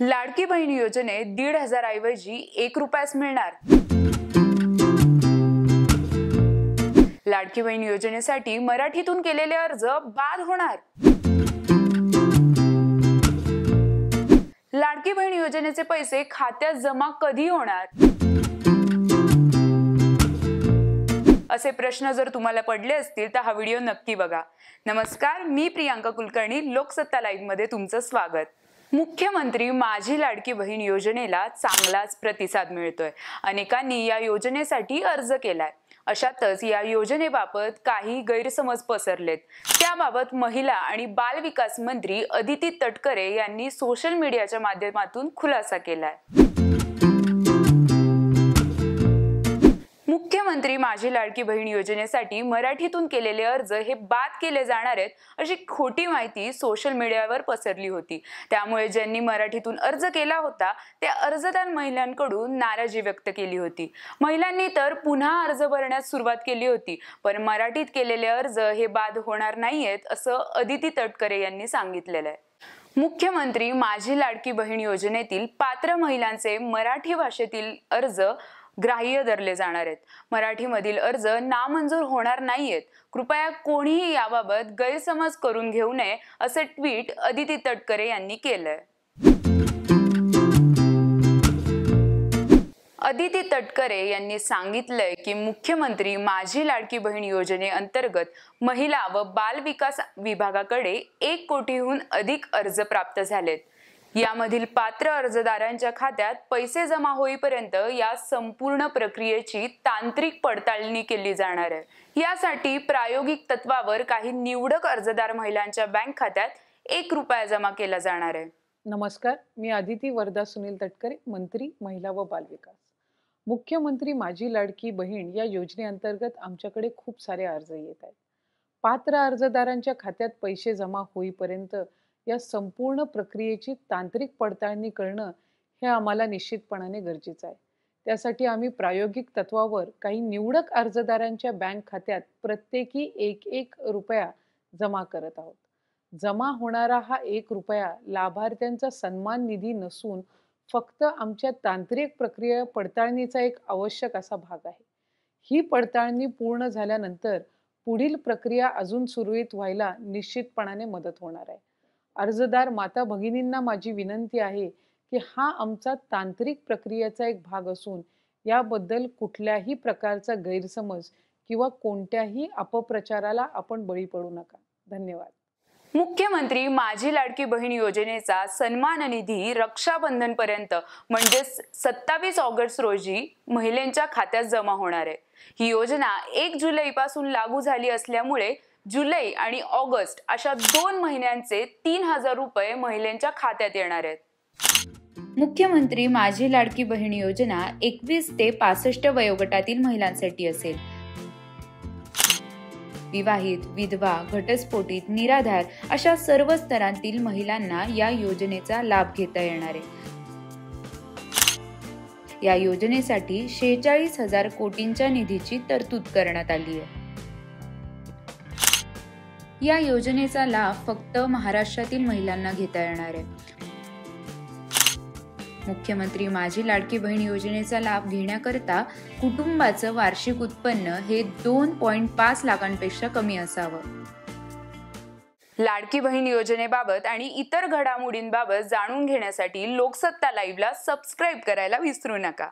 लाडकी बहीण योजनेत 1,500 ऐवजी 1 रुपयास मिळणार। लाडकी बहीण योजनेसाठी मराठीतून केलेले अर्ज बाद होणार। लाडकी बहीण योजनेचे पैसे खात्यात जमा कधी होणार? असे प्रश्न जर तुम्हाला पडले असतील तर हा व्हिडिओ नक्की बघा। नमस्कार, मी प्रियांका कुलकर्णी, लोकसत्ता लाईव्ह मध्ये तुमचं स्वागत। मुख्यमंत्री माझी लाडकी बहीण योजनेला चांगलाच प्रतिसाद मिळतोय। अनेकांनी या योजनेसाठी अर्ज केलाय। अशातच या योजनेबाबत काही गैरसमज पसरलेत। त्याबाबत महिला आणि बाल विकास मंत्री अदिती तटकरे यांनी सोशल मीडियाच्या माध्यमातून खुलासा केलाय। मुख्यमंत्री माझी लाडकी बहीण योजनेसाठी मराठीतून केलेले अर्ज हे बाद केले जाणार आहेत अशी खोटी माहिती सोशल मीडियावर पसरली होती। त्यामुळे ज्यांनी मराठीतून अर्ज केला होता त्या अर्जदार महिलांकडून नाराजी व्यक्त केली होती। महिलांनी तर पुन्हा अर्ज भरण्यास सुरुवात केली होती, पण मराठीत केलेले अर्ज हे बाद होणार नाहीयेत असं अदिती तटकरे यांनी सांगितलेलं आहे। मुख्यमंत्री माझी लाडकी बहीण योजनेतील पात्र महिलांचे मराठी भाषेतील अर्ज ग्राह्य धरले जाणार आहेत। मराठीमधील अर्ज नामंजूर होणार नाहीयेत। कृपया कोणीही याबाबत गैरसमज करून घेऊ नये असे ट्विट अदिती तटकरे यांनी केलंय। अदिती तटकरे यांनी सांगितलंय की मुख्यमंत्री माझी लाडकी बहीण योजनेअंतर्गत महिला व बाल विकास विभागाकडे 1 कोटीहून अधिक अर्ज प्राप्त झालेत। यामधील पात्र अर्जदारांच्या खात्यात पैसे जमा होईपर्यंत या संपूर्ण प्रक्रियेची तांत्रिक पडताळणी केली जाणार आहे। यासाठी प्रायोगिक तत्वावर काही निवडक अर्जदार महिलांच्या बँक खात्यात 1 रुपया जमा केला जाणार आहे। नमस्कार, मी अदिती वरदा सुनील तटकरे, मंत्री महिला व बाल विकास। मुख्यमंत्री माझी लाडकी बहीण या योजनेअंतर्गत आमच्याकडे खूप सारे अर्ज येत आहेत। पात्र अर्जदारांच्या खात्यात पैसे जमा होईपर्यंत या संपूर्ण प्रक्रियेची तांत्रिक पडताळणी करणं हे आम्हाला निश्चितपणाने गरजेचं आहे। त्यासाठी आम्ही प्रायोगिक तत्वावर काही निवडक अर्जदारांच्या बँक खात्यात प्रत्येकी 1 रुपया जमा करत आहोत। जमा होणारा हा 1 रुपया लाभार्थ्यांचा सन्मान निधी नसून फक्त आमच्या तांत्रिक प्रक्रिया पडताळणीचा एक आवश्यक असा भाग आहे। ही पडताळणी पूर्ण झाल्यानंतर पुढील प्रक्रिया अजून सुरळीत व्हायला निश्चितपणाने मदत होणार आहे। अर्जदार माता भगिनींना माझी विनंती आहे की हा आमचा तांत्रिक प्रक्रियेचा एक भाग असून याबद्दल कुठल्याही प्रकारचा गैरसमज किंवा कोणत्याही अपप्रचाराला आपण बळी पडू नका। धन्यवाद। मुख्यमंत्री माझी लाडकी बहीण योजनेचा सन्मान निधी रक्षाबंधन पर्यंत म्हणजे 27 ऑगस्ट रोजी महिलांच्या खात्यात जमा होणार आहे। ही योजना 1 जुलै पासून लागू झाली असल्यामुळे जुलै आणि ऑगस्ट अशा 2 महिन्यांचे 3,000 रुपये महिलांच्या खात्यात येणार आहेत। मुख्यमंत्री माझी लाडकी बहीण योजना 21 ते 65 वयोगटातील महिलांसाठी असेल। विवाहित, विधवा, घटस्फोटित, निराधार अशा सर्व स्तरांतील महिलांना या योजनेचा लाभ घेता येणार आहे। या योजनेसाठी 46,000 कोटींच्या निधीची तरतूद करण्यात आली आहे। या योजनेचा लाभ फक्त महाराष्ट्रातील महिलांना घेता येणार आहे। मुख्यमंत्री माझी लाडकी बहीण योजनेचा लाभ घेण्याकरता कुटुंबाचं वार्षिक उत्पन्न हे 2.5 लाखांपेक्षा कमी असावं। लाडकी बहीण योजनेबाबत आणि इतर घडामोडींबाबत जाणून घेण्यासाठी लोकसत्ता लाईव्हला सबस्क्राईब करायला विसरू नका।